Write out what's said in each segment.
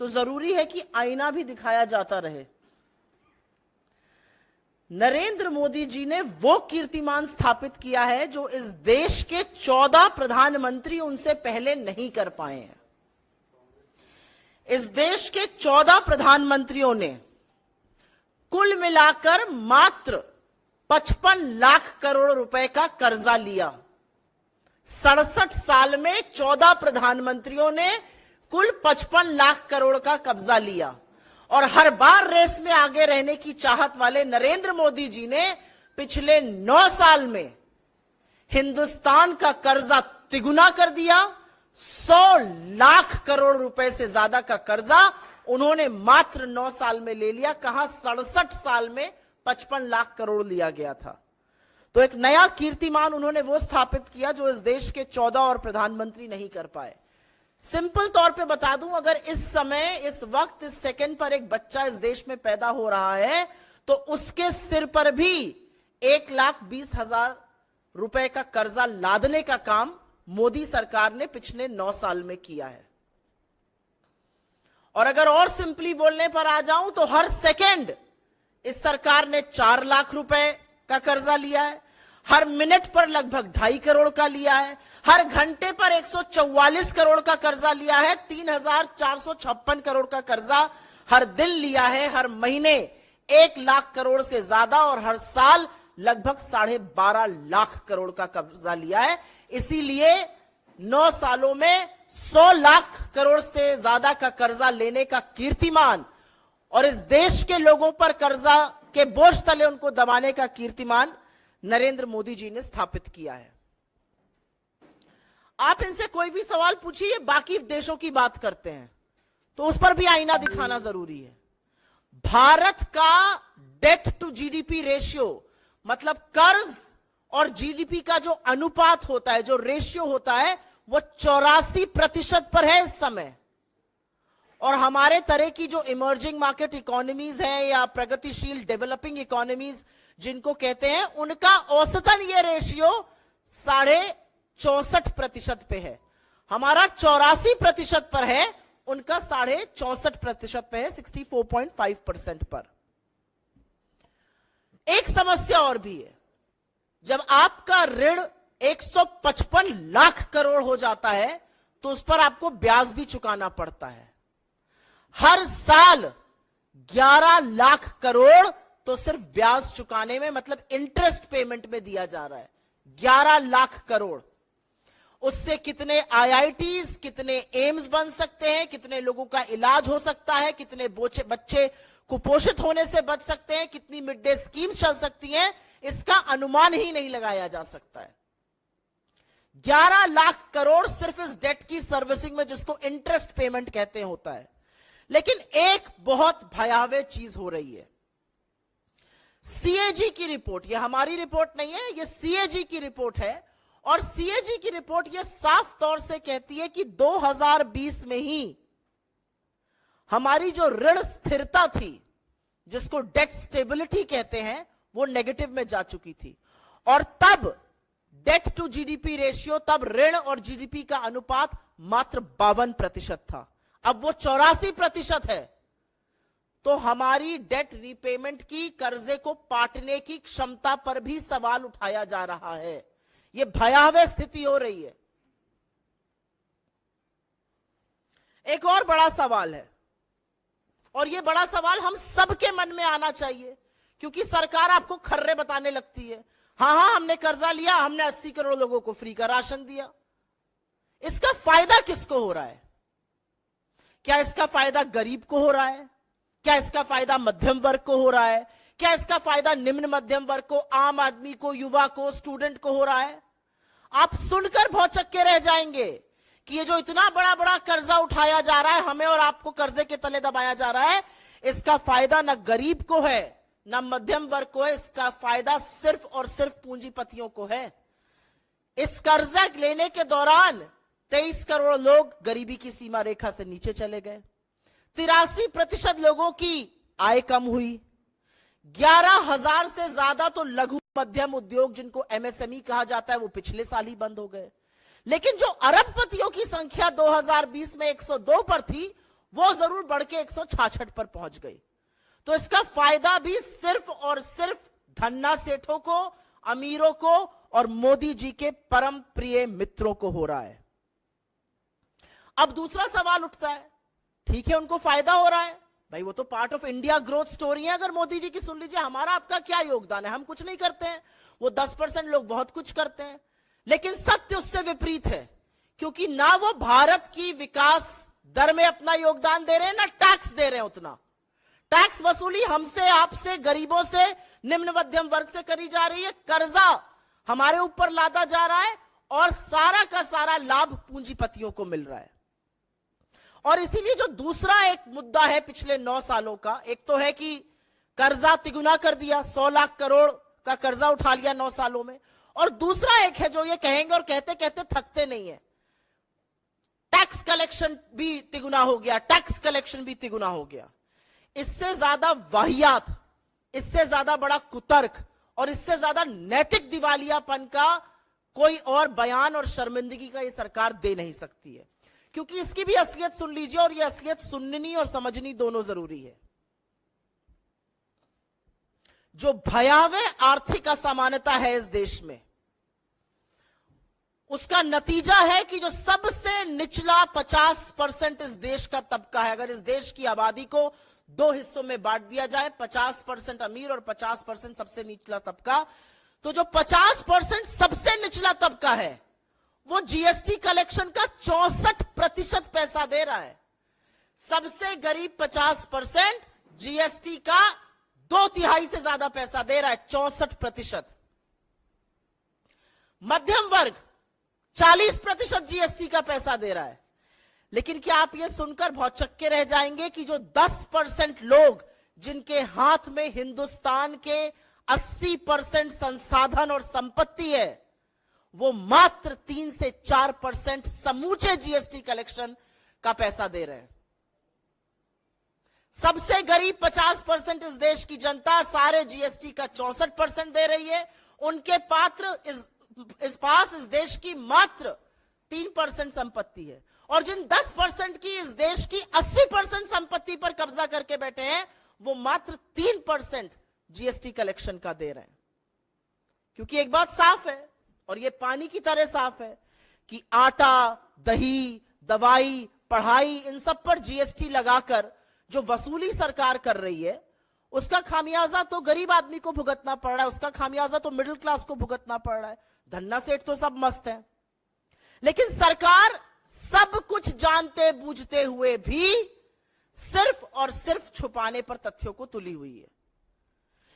तो जरूरी है कि आईना भी दिखाया जाता रहे। नरेंद्र मोदी जी ने वो कीर्तिमान स्थापित किया है जो इस देश के 14 प्रधानमंत्री उनसे पहले नहीं कर पाए हैं। इस देश के 14 प्रधानमंत्रियों ने कुल मिलाकर मात्र 55 लाख करोड़ रुपए का कर्जा लिया। 67 साल में 14 प्रधानमंत्रियों ने कुल 55 लाख करोड़ का कब्जा लिया और हर बार रेस में आगे रहने की चाहत वाले नरेंद्र मोदी जी ने पिछले 9 साल में हिंदुस्तान का कर्जा तिगुना कर दिया। 100 लाख करोड़ रुपए से ज्यादा का कर्जा उन्होंने मात्र 9 साल में ले लिया। कहां 67 साल में 55 लाख करोड़ लिया गया था। तो एक नया कीर्तिमान उन्होंने वो स्थापित किया जो इस देश के 14 और प्रधानमंत्री नहीं कर पाए। सिंपल तौर पे बता दूं, अगर इस समय, इस वक्त, इस सेकंड पर एक बच्चा इस देश में पैदा हो रहा है तो उसके सिर पर भी 1,20,000 रुपए का कर्जा लादने का काम मोदी सरकार ने पिछले 9 साल में किया है। और अगर और सिंपली बोलने पर आ जाऊं तो हर सेकंड इस सरकार ने 4 लाख रुपए का कर्जा लिया है। हर मिनट पर लगभग 2.5 करोड़ का लिया है। हर घंटे पर 144 करोड़ का कर्जा लिया है। 3,456 करोड़ का कर्जा हर दिन लिया है। हर महीने 1 लाख करोड़ से ज्यादा और हर साल लगभग 12.5 लाख करोड़ का कर्जा लिया है। इसीलिए 9 सालों में 100 लाख करोड़ से ज्यादा का कर्जा लेने का कीर्तिमान और इस देश के लोगों पर कर्जा के बोझ तले उनको दबाने का कीर्तिमान नरेंद्र मोदी जी ने स्थापित किया है। आप इनसे कोई भी सवाल पूछिए, बाकी देशों की बात करते हैं तो उस पर भी आईना दिखाना जरूरी है। भारत का डेट टू जीडीपी रेशियो, मतलब कर्ज और जीडीपी का जो अनुपात होता है, जो रेशियो होता है, वो 84% पर है इस समय। और हमारे तरह की जो इमर्जिंग मार्केट इकोनॉमीज हैं या प्रगतिशील डेवलपिंग इकोनॉमीज जिनको कहते हैं, उनका औसतन ये रेशियो 64.5% पे है। हमारा 84% पर है, उनका 64.5% पे है, 64.5% पर। एक समस्या और भी है, जब आपका ऋण 155 लाख करोड़ हो जाता है तो उस पर आपको ब्याज भी चुकाना पड़ता है। हर साल 11 लाख करोड़ तो सिर्फ ब्याज चुकाने में, मतलब इंटरेस्ट पेमेंट में दिया जा रहा है। 11 लाख करोड़। उससे कितने आईआईटीज, कितने एम्स बन सकते हैं, कितने लोगों का इलाज हो सकता है, कितने बच्चे कुपोषित होने से बच सकते हैं, कितनी मिड डे स्कीम्स चल सकती हैं, इसका अनुमान ही नहीं लगाया जा सकता है। 11 लाख करोड़ सिर्फ इस डेट की सर्विसिंग में, जिसको इंटरेस्ट पेमेंट कहते हैं, होता है। लेकिन एक बहुत भयावह चीज हो रही है। सीएजी की रिपोर्ट, यह हमारी रिपोर्ट नहीं है, यह सीएजी की रिपोर्ट है। और सीएजी की रिपोर्ट यह साफ तौर से कहती है कि 2020 में ही हमारी जो ऋण स्थिरता थी, जिसको डेट स्टेबिलिटी कहते हैं, वो नेगेटिव में जा चुकी थी। और तब डेट टू जीडीपी रेशियो, तब ऋण और जीडीपी का अनुपात मात्र 52% था। अब वो 84% है। तो हमारी डेट रीपेमेंट की, कर्जे को पाटने की क्षमता पर भी सवाल उठाया जा रहा है। यह भयावह स्थिति हो रही है। एक और बड़ा सवाल है, और यह बड़ा सवाल हम सबके मन में आना चाहिए, क्योंकि सरकार आपको खर्रे बताने लगती है। हां, हमने कर्जा लिया, हमने 80 करोड़ लोगों को फ्री का राशन दिया। इसका फायदा किसको हो रहा है? क्या इसका फायदा गरीब को हो रहा है? क्या इसका फायदा मध्यम वर्ग को हो रहा है? क्या इसका फायदा निम्न मध्यम वर्ग को, आम आदमी को, युवा को, स्टूडेंट को हो रहा है? आप सुनकर भौचक्के रह जाएंगे कि ये जो इतना बड़ा बड़ा कर्जा उठाया जा रहा है, हमें और आपको कर्जे के तले दबाया जा रहा है, इसका फायदा न गरीब को है, न मध्यम वर्ग को है। इसका फायदा सिर्फ और सिर्फ पूंजीपतियों को है। इस कर्जा लेने के दौरान 23 करोड़ लोग गरीबी की सीमा रेखा से नीचे चले गए। 83% लोगों की आय कम हुई। 11,000 से ज्यादा तो लघु मध्यम उद्योग, जिनको एमएसएमई कहा जाता है, वो पिछले साल ही बंद हो गए। लेकिन जो अरबपतियों की संख्या 2020 में 102 पर थी, वो जरूर बढ़ के 166 पर पहुंच गई। तो इसका फायदा भी सिर्फ और सिर्फ धन्ना सेठों को, अमीरों को और मोदी जी के परम प्रिय मित्रों को हो रहा है। अब दूसरा सवाल उठता है, ठीक है उनको फायदा हो रहा है भाई, वो तो part of India growth story है। अगर मोदी जी की सुन लीजिए, हमारा आपका क्या योगदान है, हम कुछ नहीं करते हैं, वो 10% लोग बहुत कुछ करते हैं। लेकिन सत्य उससे विपरीत है, क्योंकि ना वो भारत की विकास दर में अपना योगदान दे रहे हैं, ना टैक्स दे रहे हैं उतना। टैक्स वसूली हमसे, आपसे, गरीबों से, निम्न मध्यम वर्ग से करी जा रही है, कर्जा हमारे ऊपर लादा जा रहा है और सारा का सारा लाभ पूंजीपतियों को मिल रहा है। और इसीलिए जो दूसरा एक मुद्दा है पिछले 9 सालों का, एक तो है कि कर्जा तिगुना कर दिया, 100 लाख करोड़ का कर्जा उठा लिया 9 सालों में, और दूसरा एक है जो ये कहेंगे और कहते कहते थकते नहीं है, टैक्स कलेक्शन भी तिगुना हो गया, टैक्स कलेक्शन भी तिगुना हो गया। इससे ज्यादा वाहियात, इससे ज्यादा बड़ा कुतर्क और इससे ज्यादा नैतिक दिवालियापन का कोई और बयान और शर्मिंदगी का ये सरकार दे नहीं सकती है, क्योंकि इसकी भी असलियत सुन लीजिए, और ये असलियत सुननी और समझनी दोनों जरूरी है। जो भयावह आर्थिक असमानता है इस देश में, उसका नतीजा है कि जो सबसे निचला 50% इस देश का तबका है, अगर इस देश की आबादी को 2 हिस्सों में बांट दिया जाए, 50% अमीर और 50% सबसे निचला तबका, तो जो 50% सबसे निचला तबका है वो जीएसटी कलेक्शन का 64% पैसा दे रहा है। सबसे गरीब 50% जीएसटी का 2/3 से ज्यादा पैसा दे रहा है, 64%। मध्यम वर्ग 40% जीएसटी का पैसा दे रहा है। लेकिन क्या आप यह सुनकर भौचक्के रह जाएंगे कि जो 10% लोग जिनके हाथ में हिंदुस्तान के 80% संसाधन और संपत्ति है, वो मात्र 3 से 4% समूचे जीएसटी कलेक्शन का पैसा दे रहे हैं। सबसे गरीब 50% इस देश की जनता सारे जीएसटी का 64% दे रही है। उनके इस पास इस देश की मात्र 3% संपत्ति है, और जिन 10% की इस देश की 80% संपत्ति पर कब्जा करके बैठे हैं, वो मात्र 3% जीएसटी कलेक्शन का दे रहे हैं। क्योंकि एक बात साफ है, और ये पानी की तरह साफ है, कि आटा, दही, दवाई, पढ़ाई, इन सब पर जीएसटी लगाकर जो वसूली सरकार कर रही है, उसका खामियाजा तो गरीब आदमी को भुगतना पड़ रहा है, उसका खामियाजा तो मिडिल क्लास को भुगतना पड़ रहा है। धन्ना सेठ तो सब मस्त है, लेकिन सरकार सब कुछ जानते बूझते हुए भी सिर्फ और सिर्फ छुपाने पर तथ्यों को तुली हुई है।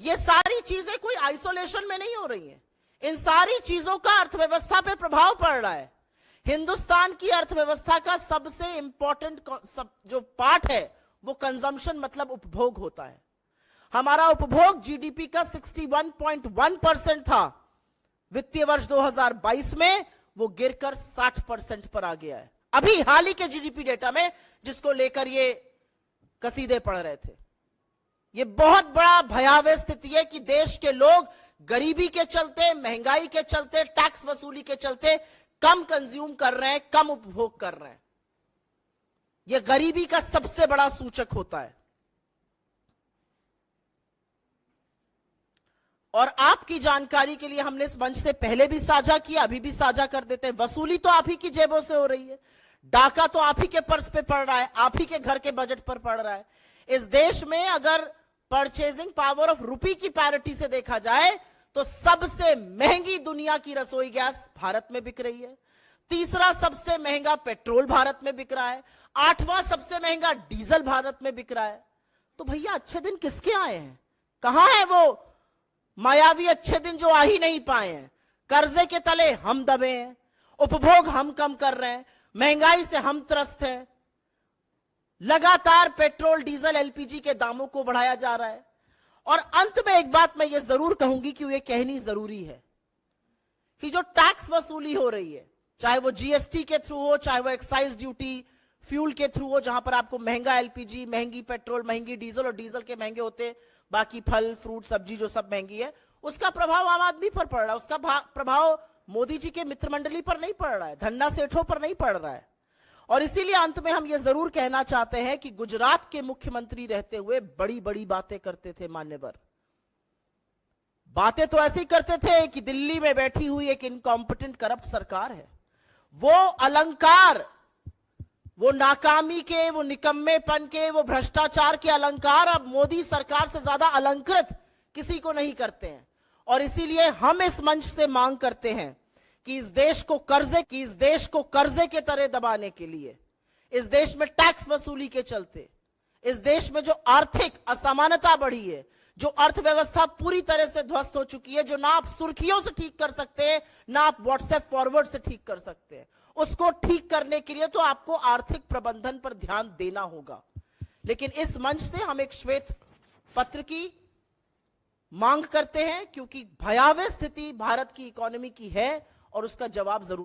ये सारी चीजें कोई आइसोलेशन में नहीं हो रही हैं। इन सारी चीजों का अर्थव्यवस्था पे प्रभाव पड़ रहा है। हिंदुस्तान की अर्थव्यवस्था का सबसे इंपॉर्टेंट जो पार्ट है वो कंजम्पशन, मतलब उपभोग होता है। हमारा उपभोग जीडीपी का 61.1% था वित्तीय वर्ष 2022 में, वो गिरकर 60% पर आ गया है अभी हाल ही के जीडीपी डेटा में, जिसको लेकर ये कसीदे पढ़ रहे थे। ये बहुत बड़ा भयावह स्थिति है कि देश के लोग गरीबी के चलते, महंगाई के चलते, टैक्स वसूली के चलते कम कंज्यूम कर रहे हैं, कम उपभोग कर रहे हैं। यह गरीबी का सबसे बड़ा सूचक होता है। और आपकी जानकारी के लिए हमने इस मंच से पहले भी साझा किया, अभी भी साझा कर देते हैं, वसूली तो आप ही की जेबों से हो रही है, डाका तो आप ही के पर्स पे पड़ रहा है, आप ही के घर के बजट पर पड़ रहा है। इस देश में अगर परचेजिंग पावर ऑफ रुपी की पैरिटी से देखा जाए तो सबसे महंगी दुनिया की रसोई गैस भारत में बिक रही है, तीसरा सबसे महंगा पेट्रोल भारत में बिक रहा है, 8वां सबसे महंगा डीजल भारत में बिक रहा है। तो भैया अच्छे दिन किसके आए हैं? कहां है वो मायावी अच्छे दिन जो आ ही नहीं पाए हैं? कर्जे के तले हम दबे हैं, उपभोग हम कम कर रहे हैं, महंगाई से हम त्रस्त हैं, लगातार पेट्रोल, डीजल, एलपीजी के दामों को बढ़ाया जा रहा है। और अंत में एक बात मैं ये जरूर कहूंगी कि ये कहनी जरूरी है कि जो टैक्स वसूली हो रही है, चाहे वो जीएसटी के थ्रू हो, चाहे वो एक्साइज ड्यूटी, फ्यूल के थ्रू हो, जहां पर आपको महंगा एलपीजी, महंगी पेट्रोल, महंगी डीजल, और डीजल के महंगे होते बाकी फल, फ्रूट, सब्जी जो सब महंगी है, उसका प्रभाव आम आदमी पर पड़ रहा है। उसका प्रभाव मोदी जी के मित्र मंडली पर नहीं पड़ रहा है, धन्ना सेठों पर नहीं पड़ रहा है। और इसीलिए अंत में हम यह जरूर कहना चाहते हैं कि गुजरात के मुख्यमंत्री रहते हुए बड़ी बड़ी बातें करते थे मान्यवर। बातें तो ऐसी करते थे कि दिल्ली में बैठी हुई एक इनकॉम्पिटेंट करप्ट सरकार है। वो अलंकार, वो नाकामी के, वो निकम्मेपन के, वो भ्रष्टाचार के अलंकार अब मोदी सरकार से ज्यादा अलंकृत किसी को नहीं करते हैं। और इसीलिए हम इस मंच से मांग करते हैं कि इस देश को कर्जे के तरह दबाने के लिए, इस देश में टैक्स वसूली के चलते, इस देश में जो आर्थिक असमानता बढ़ी है, जो अर्थव्यवस्था पूरी तरह से ध्वस्त हो चुकी है, जो ना आप सुर्खियों से ठीक कर सकते हैं, ना आप व्हाट्सएप फॉरवर्ड से ठीक कर सकते हैं, उसको ठीक करने के लिए तो आपको आर्थिक प्रबंधन पर ध्यान देना होगा। लेकिन इस मंच से हम एक श्वेत पत्र की मांग करते हैं, क्योंकि भयावह स्थिति भारत की इकोनॉमी की है और उसका जवाब जरूर